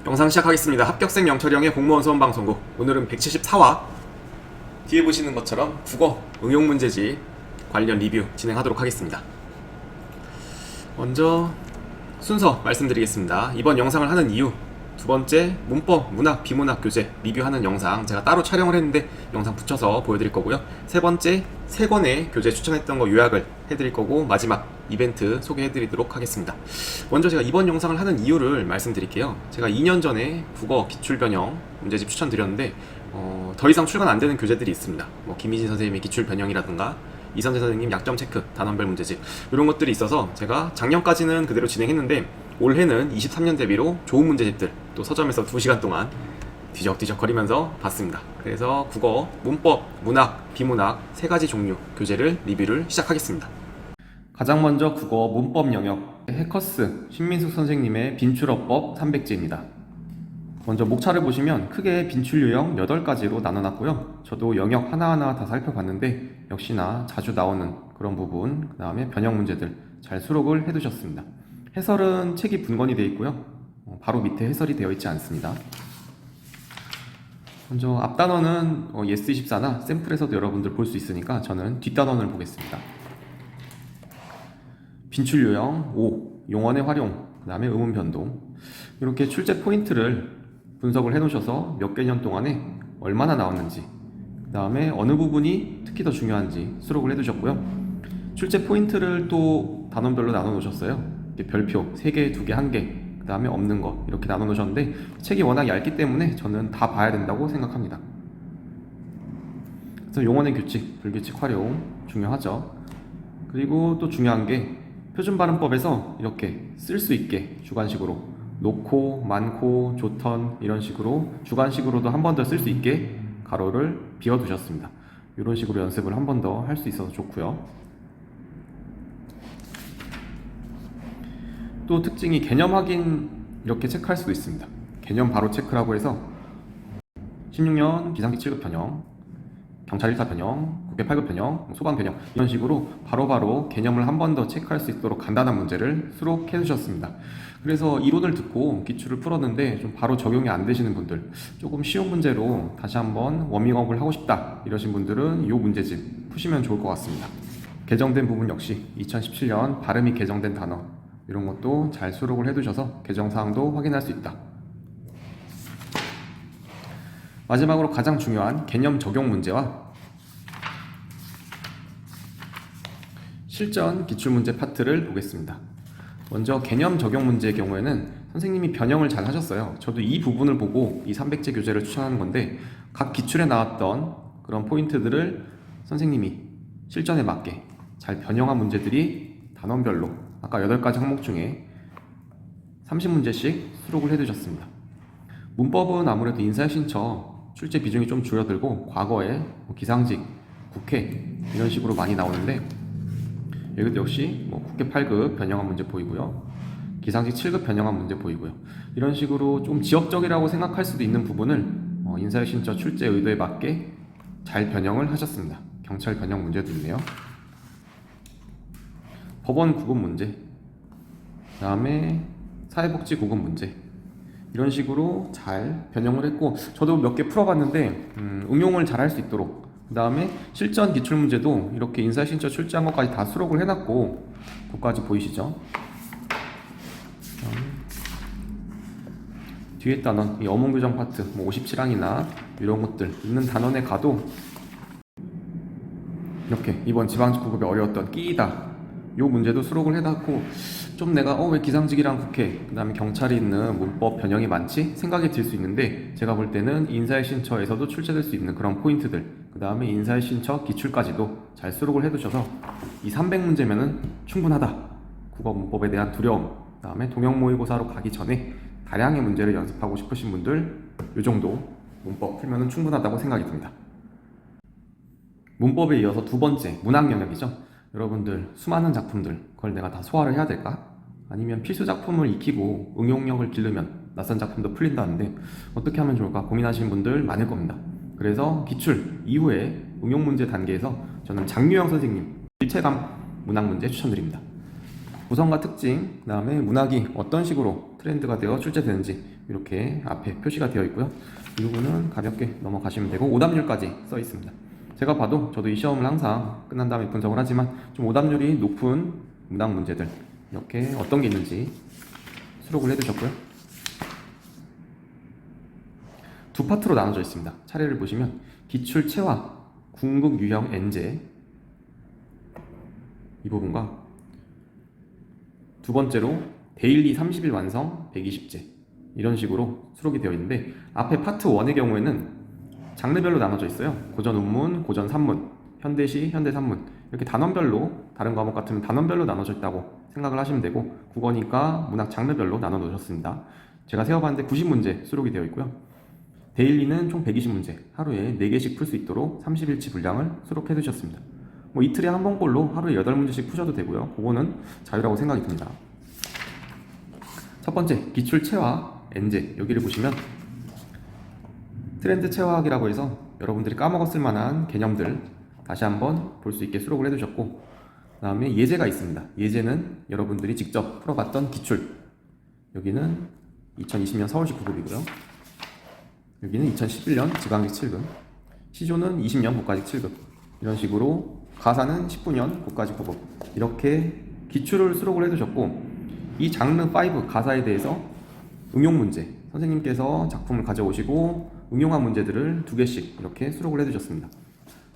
영상 시작하겠습니다. 합격생 영철형의 공무원 수험방송국. 오늘은 174화 뒤에 보시는 것처럼 국어 응용문제집 관련 리뷰 진행하도록 하겠습니다. 먼저 순서 말씀드리겠습니다. 이번 영상을 하는 이유, 두 번째 문법, 문학, 비문학 교재 리뷰하는 영상 제가 따로 촬영을 했는데 영상 붙여서 보여드릴 거고요. 세 번째, 세 권의 교재 추천했던 거 요약을 해드릴 거고, 마지막 이벤트 소개해드리도록 하겠습니다. 먼저 제가 이번 영상을 하는 이유를 말씀드릴게요. 제가 2년 전에 국어 기출변형 문제집 추천드렸는데 더 이상 출간 안 되는 교재들이 있습니다. 김희진 선생님의 기출변형이라든가 이선재 선생님 약점 체크 단원별 문제집, 이런 것들이 있어서 제가 작년까지는 그대로 진행했는데 올해는 23년 대비로 좋은 문제집들 또 서점에서 2시간 동안 뒤적뒤적 거리면서 봤습니다. 그래서 국어, 문법, 문학, 비문학 세 가지 종류 교재를 리뷰를 시작하겠습니다. 가장 먼저 국어 문법 영역 해커스 신민숙 선생님의 빈출어법 300제입니다. 먼저 목차를 보시면 크게 빈출 유형 8가지로 나눠놨고요. 저도 영역 하나하나 다 살펴봤는데 역시나 자주 나오는 그런 부분, 그 다음에 변형 문제들 잘 수록을 해두셨습니다. 해설은 책이 분권이 되어 있고요. 바로 밑에 해설이 되어 있지 않습니다. 먼저 앞단원은 예스24나 샘플에서도 여러분들 볼 수 있으니까 저는 뒷단원을 보겠습니다. 빈출 유형 5, 용언의 활용, 그 다음에 의문 변동, 이렇게 출제 포인트를 분석을 해 놓으셔서 몇 개년 동안에 얼마나 나왔는지, 그 다음에 어느 부분이 특히 더 중요한지 수록을 해 두셨고요. 출제 포인트를 또 단원별로 나눠 놓으셨어요. 별표 3개, 2개, 1개, 그 다음에 없는 거 이렇게 나눠 놓으셨는데 책이 워낙 얇기 때문에 저는 다 봐야 된다고 생각합니다. 그래서 용언의 규칙, 불규칙 활용 중요하죠. 그리고 또 중요한 게 표준발음법에서 이렇게 쓸 수 있게 주관식으로 놓고, 많고, 좋던 이런 식으로 주관식으로도 한 번 더 쓸 수 있게 가로를 비워두셨습니다. 이런 식으로 연습을 한 번 더 할 수 있어서 좋고요. 또 특징이 개념 확인 이렇게 체크할 수도 있습니다. 개념 바로 체크라고 해서 16년 비상기 7급 변형, 경찰 1사 변형, 국회 8급 변형, 소방 변형, 이런 식으로 바로바로 개념을 한 번 더 체크할 수 있도록 간단한 문제를 수록해 주셨습니다. 그래서 이론을 듣고 기출을 풀었는데 좀 바로 적용이 안 되시는 분들, 조금 쉬운 문제로 다시 한번 워밍업을 하고 싶다 이러신 분들은 이 문제집 푸시면 좋을 것 같습니다. 개정된 부분 역시 2017년 발음이 개정된 단어, 이런 것도 잘 수록을 해두셔서 개정사항도 확인할 수 있다. 마지막으로 가장 중요한 개념 적용 문제와 실전 기출문제 파트를 보겠습니다. 먼저 개념 적용 문제의 경우에는 선생님이 변형을 잘 하셨어요. 저도 이 부분을 보고 이 300제 교재를 추천하는 건데, 각 기출에 나왔던 그런 포인트들을 선생님이 실전에 맞게 잘 변형한 문제들이 단원별로 아까 8가지 항목 중에 30문제씩 수록을 해두셨습니다. 문법은 아무래도 인사혁신처 출제 비중이 좀 줄어들고 과거에 기상직, 국회 이런 식으로 많이 나오는데, 여기도 역시 국회 8급 변형한 문제 보이고요. 기상직 7급 변형한 문제 보이고요. 이런 식으로 좀 지역적이라고 생각할 수도 있는 부분을 인사혁신처 출제 의도에 맞게 잘 변형을 하셨습니다. 경찰 변형 문제도 있네요. 법원 구급 문제, 그 다음에 사회복지 구급 문제, 이런 식으로 잘 변형을 했고, 저도 몇 개 풀어봤는데 응용을 잘 할 수 있도록, 그 다음에 실전 기출문제도 이렇게 인사혁신처 출제한 것까지 다 수록을 해놨고, 그것까지 보이시죠? 뒤에 단원, 이 어문규정 파트 57항이나 이런 것들 있는 단원에 가도 이렇게 이번 지방직구급이 어려웠던 끼이다, 요 문제도 수록을 해놨고, 좀 내가 왜 기상직이랑 국회, 그 다음에 경찰이 있는 문법 변형이 많지? 생각이 들 수 있는데, 제가 볼 때는 인사혁신처에서도 출제될 수 있는 그런 포인트들, 그 다음에 인사혁신처 기출까지도 잘 수록을 해두셔서 이 300문제면은 충분하다. 국어 문법에 대한 두려움, 그 다음에 동형 모의고사로 가기 전에 다량의 문제를 연습하고 싶으신 분들, 이 정도 문법 풀면은 충분하다고 생각이 듭니다. 문법에 이어서 두 번째, 문학 영역이죠. 여러분들 수많은 작품들, 그걸 내가 다 소화를 해야 될까? 아니면 필수 작품을 익히고 응용력을 기르면 낯선 작품도 풀린다는데 어떻게 하면 좋을까 고민하시는 분들 많을 겁니다. 그래서 기출 이후에 응용문제 단계에서 저는 장유영 선생님 일체감 문학 문제 추천드립니다. 구성과 특징, 그 다음에 문학이 어떤 식으로 트렌드가 되어 출제되는지 이렇게 앞에 표시가 되어 있고요. 이 부분은 가볍게 넘어가시면 되고 오답률까지 써 있습니다. 제가 봐도 저도 이 시험을 항상 끝난 다음에 분석을 하지만 좀 오답률이 높은 문학 문제들 이렇게 어떤 게 있는지 수록을 해두셨고요. 두 파트로 나눠져 있습니다. 차례를 보시면 기출 체화, 궁극 유형 엔제 이 부분과 두 번째로 데일리 30일 완성 120제 이런 식으로 수록이 되어 있는데 앞에 파트 1의 경우에는 장르별로 나눠져 있어요. 고전 운문, 고전 산문, 현대시, 현대 산문 이렇게 단원별로 다른 과목 같으면 단원별로 나눠져 있다고 생각을 하시면 되고 국어니까 문학 장르별로 나눠 놓으셨습니다. 제가 세어봤는데 90문제 수록이 되어 있고요. 데일리는 총 120문제 하루에 4개씩 풀 수 있도록 30일치 분량을 수록해 두셨습니다. 뭐 이틀에 한 번꼴로 하루에 8문제씩 푸셔도 되고요. 그거는 자유라고 생각이 듭니다. 첫 번째 기출 체화 엔제 여기를 보시면 트렌드 체화학이라고 해서 여러분들이 까먹었을 만한 개념들 다시 한번 볼 수 있게 수록을 해두셨고 그 다음에 예제가 있습니다. 예제는 여러분들이 직접 풀어봤던 기출 여기는 2020년 서울시 9급이고요. 여기는 2011년 지방직 7급 시조는 20년 국가직 7급 이런 식으로 가사는 19년 국가직 9급 이렇게 기출을 수록을 해두셨고 이 장르 5 가사에 대해서 응용 문제 선생님께서 작품을 가져오시고 응용한 문제들을 2개씩 이렇게 수록을 해두셨습니다.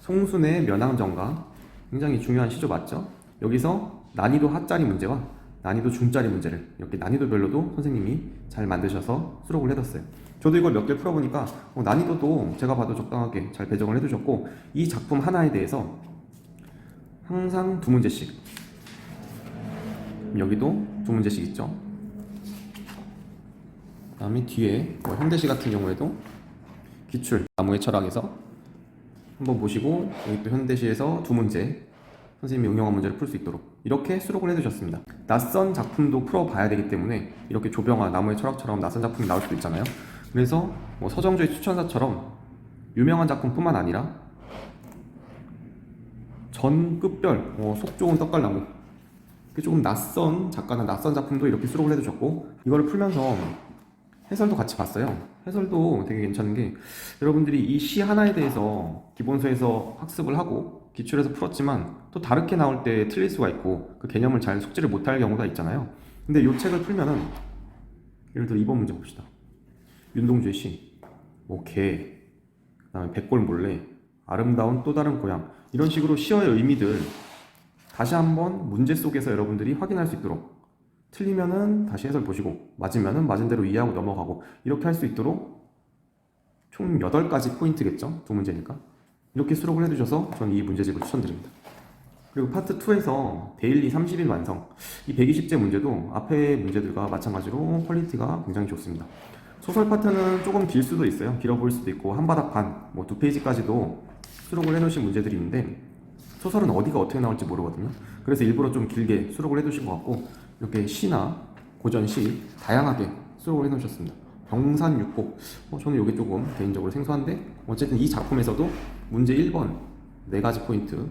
송순의 면항정가 굉장히 중요한 시조 맞죠? 여기서 난이도 하짜리 문제와 난이도 중짜리 문제를 이렇게 난이도별로도 선생님이 잘 만드셔서 수록을 해뒀어요. 저도 이걸 몇 개 풀어보니까 난이도도 제가 봐도 적당하게 잘 배정을 해두셨고 이 작품 하나에 대해서 항상 2문제씩 여기도 2문제씩 있죠. 그 다음에 뒤에 현대시 같은 경우에도 기출 나무의 철학에서 한번 보시고 여기 또 현대시에서 2문제 선생님이 응용한 문제를 풀 수 있도록 이렇게 수록을 해두셨습니다. 낯선 작품도 풀어봐야 되기 때문에 이렇게 조병아 나무의 철학처럼 낯선 작품이 나올 수도 있잖아요. 그래서 서정주의 추천사처럼 유명한 작품뿐만 아니라 전급별 속 좋은 떡갈나무 조금 낯선 작가나 낯선 작품도 이렇게 수록을 해두셨고 이거를 풀면서 해설도 같이 봤어요. 해설도 되게 괜찮은 게 여러분들이 이 시 하나에 대해서 기본서에서 학습을 하고 기출에서 풀었지만 또 다르게 나올 때 틀릴 수가 있고 그 개념을 잘 숙지를 못할 경우가 있잖아요. 근데 이 책을 풀면은 예를 들어 2번 문제 봅시다. 윤동주의 시, 개, 그 다음에 백골몰래, 아름다운 또 다른 고향 이런 식으로 시어의 의미들 다시 한번 문제 속에서 여러분들이 확인할 수 있도록 틀리면은 다시 해설 보시고 맞으면은 맞은 대로 이해하고 넘어가고 이렇게 할 수 있도록 총 8가지 포인트겠죠? 2문제니까 이렇게 수록을 해두셔서 저는 이 문제집을 추천드립니다. 그리고 파트 2에서 데일리 30일 완성 이 120제 문제도 앞에 문제들과 마찬가지로 퀄리티가 굉장히 좋습니다. 소설 파트는 조금 길 수도 있어요. 길어 보일 수도 있고 한 바닥 반, 2페이지까지도 수록을 해놓으신 문제들이 있는데 소설은 어디가 어떻게 나올지 모르거든요. 그래서 일부러 좀 길게 수록을 해두신 것 같고 이렇게 시나 고전시 다양하게 수록을 해놓으셨습니다. 병산육곡 저는 이게 조금 개인적으로 생소한데 어쨌든 이 작품에서도 문제 1번 4가지 포인트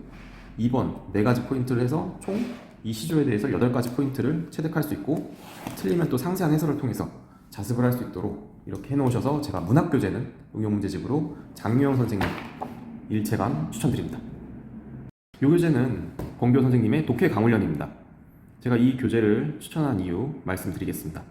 2번 4가지 포인트를 해서 총 이 시조에 대해서 8가지 포인트를 체득할 수 있고 틀리면 또 상세한 해설을 통해서 자습을 할 수 있도록 이렇게 해놓으셔서 제가 문학교재는 응용문제집으로 장유영 선생님 일체감 추천드립니다. 이 교재는 권교 선생님의 독해 강훈련입니다. 제가 이 교재를 추천한 이유 말씀드리겠습니다.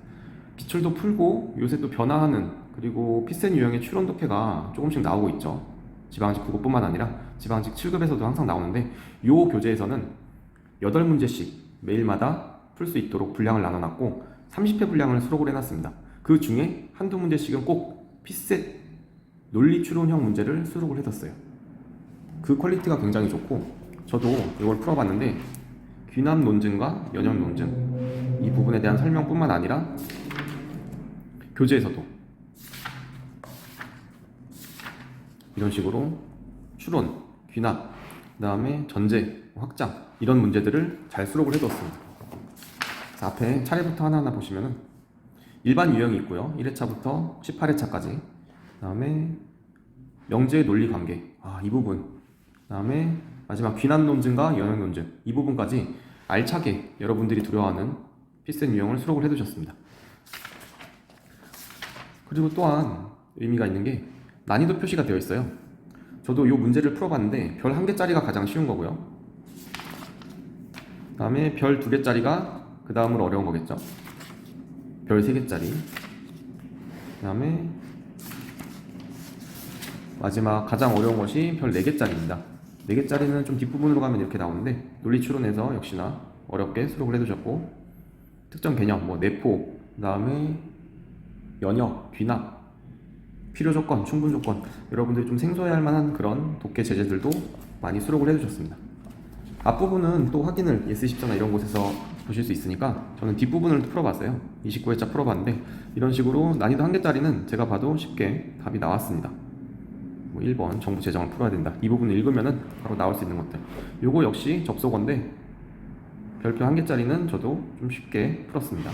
기출도 풀고 요새 또 변화하는 그리고 피센 유형의 추론 독해가 조금씩 나오고 있죠. 지방직 9급뿐만 아니라 지방직 7급에서도 항상 나오는데 이 교재에서는 8문제씩 매일마다 풀 수 있도록 분량을 나눠놨고 30회 분량을 수록을 해놨습니다. 그 중에 한두 문제씩은 꼭 피셋 논리 추론형 문제를 수록을 해뒀어요. 그 퀄리티가 굉장히 좋고 저도 이걸 풀어봤는데 귀남 논증과 연역 논증 이 부분에 대한 설명뿐만 아니라 교재에서도 이런 식으로 추론, 귀납, 그 다음에 전제, 확장 이런 문제들을 잘 수록을 해뒀습니다. 앞에 차례부터 하나하나 보시면은 일반 유형이 있고요. 1회차부터 18회차까지 그 다음에 명제의 논리 관계 이 부분 그 다음에 마지막 귀납 논증과 연역 논증 이 부분까지 알차게 여러분들이 두려워하는 피센 유형을 수록을 해두셨습니다. 그리고 또한 의미가 있는 게 난이도 표시가 되어 있어요. 저도 이 문제를 풀어봤는데 별 1개짜리가 가장 쉬운 거고요. 그 다음에 별 2개짜리가 그 다음으로 어려운 거겠죠. 별 3개짜리. 그 다음에 마지막 가장 어려운 것이 별 4개짜리입니다. 4개짜리는 좀 뒷부분으로 가면 이렇게 나오는데 논리 추론에서 역시나 어렵게 수록을 해두셨고, 특정 개념, 내포, 그 다음에 연역, 귀납, 필요 조건, 충분 조건, 여러분들이 좀 생소해야 할 만한 그런 독해 제재들도 많이 수록을 해주셨습니다. 앞부분은 또 확인을 예스24나 이런 곳에서 보실 수 있으니까 저는 뒷부분을 풀어봤어요. 29회차 풀어봤는데 이런 식으로 난이도 1개짜리는 제가 봐도 쉽게 답이 나왔습니다. 1번 정부 재정을 풀어야 된다. 이 부분을 읽으면은 바로 나올 수 있는 것들. 요거 역시 접속어인데 별표 1개짜리는 저도 좀 쉽게 풀었습니다.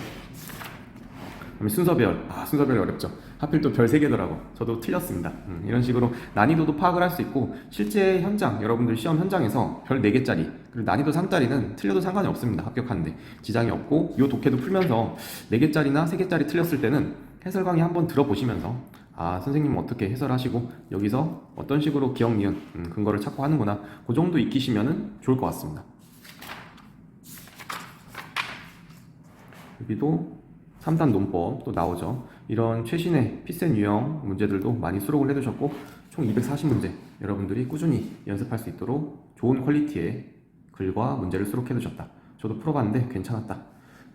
그다음에 순서별. 순서별이 어렵죠. 하필 또 별 3개더라고. 저도 틀렸습니다. 이런 식으로 난이도도 파악을 할 수 있고, 실제 현장, 여러분들 시험 현장에서 별 4개짜리, 그리고 난이도 3짜리는 틀려도 상관이 없습니다. 합격하는데 지장이 없고, 요 독해도 풀면서 4개짜리나 3개짜리 틀렸을 때는 해설 강의 한번 들어보시면서 선생님은 어떻게 해설하시고 여기서 어떤 식으로 기억, 니은, 근거를 찾고 하는구나, 그 정도 익히시면 좋을 것 같습니다. 여기도 3단 논법 또 나오죠. 이런 최신의 피센 유형 문제들도 많이 수록을 해두셨고, 총 240문제 여러분들이 꾸준히 연습할 수 있도록 좋은 퀄리티의 글과 문제를 수록해두셨다. 저도 풀어봤는데 괜찮았다.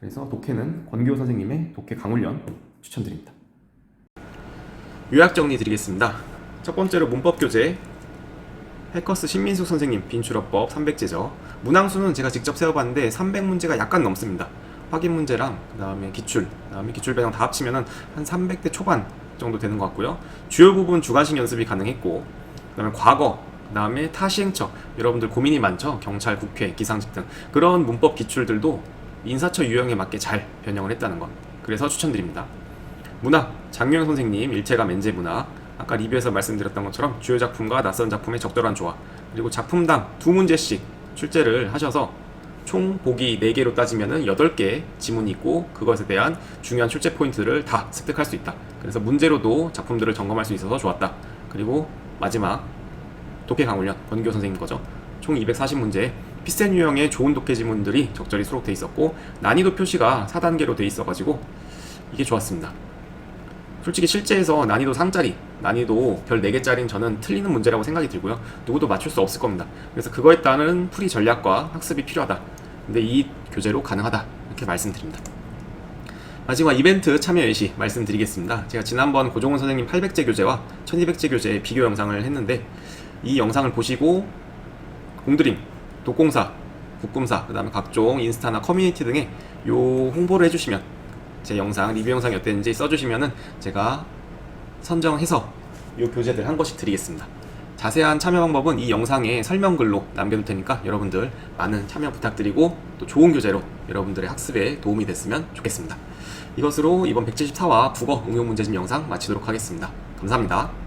그래서 독해는 권기호 선생님의 독해 강훈련 추천드립니다. 요약 정리 드리겠습니다. 첫 번째로 문법 교재, 해커스 신민숙 선생님 빈출어법 300제죠. 문항수는 제가 직접 세어봤는데 300문제가 약간 넘습니다. 확인 문제랑 그 다음에 기출 배경 다 합치면은 한 300대 초반 정도 되는 것 같고요. 주요 부분 주관식 연습이 가능했고, 그 다음에 과거, 그 다음에 타시행처, 여러분들 고민이 많죠. 경찰, 국회, 기상직 등 그런 문법 기출들도 인사처 유형에 맞게 잘 변형을 했다는 것, 그래서 추천드립니다. 문학, 장유영 선생님 일체감 엔제 문학, 아까 리뷰에서 말씀드렸던 것처럼 주요 작품과 낯선 작품의 적절한 조화, 그리고 작품당 2문제씩 출제를 하셔서 총 보기 4개로 따지면 8개 지문이 있고, 그것에 대한 중요한 출제 포인트를 다 습득할 수 있다. 그래서 문제로도 작품들을 점검할 수 있어서 좋았다. 그리고 마지막 독해 강훈련, 권기호 선생님 거죠. 총 240문제, 피센 유형의 좋은 독해 지문들이 적절히 수록되어 있었고, 난이도 표시가 4단계로 되어 있어가지고 이게 좋았습니다. 솔직히 실제에서 난이도 3짜리, 난이도 별 4개짜리는 저는 틀리는 문제라고 생각이 들고요. 누구도 맞출 수 없을 겁니다. 그래서 그거에 따른 풀이 전략과 학습이 필요하다. 근데 이 교재로 가능하다. 이렇게 말씀드립니다. 마지막 이벤트 참여 예시 말씀드리겠습니다. 제가 지난번 고종훈 선생님 800제 교재와 1200제 교재의 비교 영상을 했는데, 이 영상을 보시고 공드림, 독공사, 국kum사, 그 다음에 각종 인스타나 커뮤니티 등에 요 홍보를 해주시면, 제 영상, 리뷰 영상이 어땠는지 써주시면은 제가 선정해서 이 교재들 한 권씩 드리겠습니다. 자세한 참여 방법은 이 영상에 설명글로 남겨둘 테니까 여러분들 많은 참여 부탁드리고, 또 좋은 교재로 여러분들의 학습에 도움이 됐으면 좋겠습니다. 이것으로 이번 174화 국어 응용 문제집 영상 마치도록 하겠습니다. 감사합니다.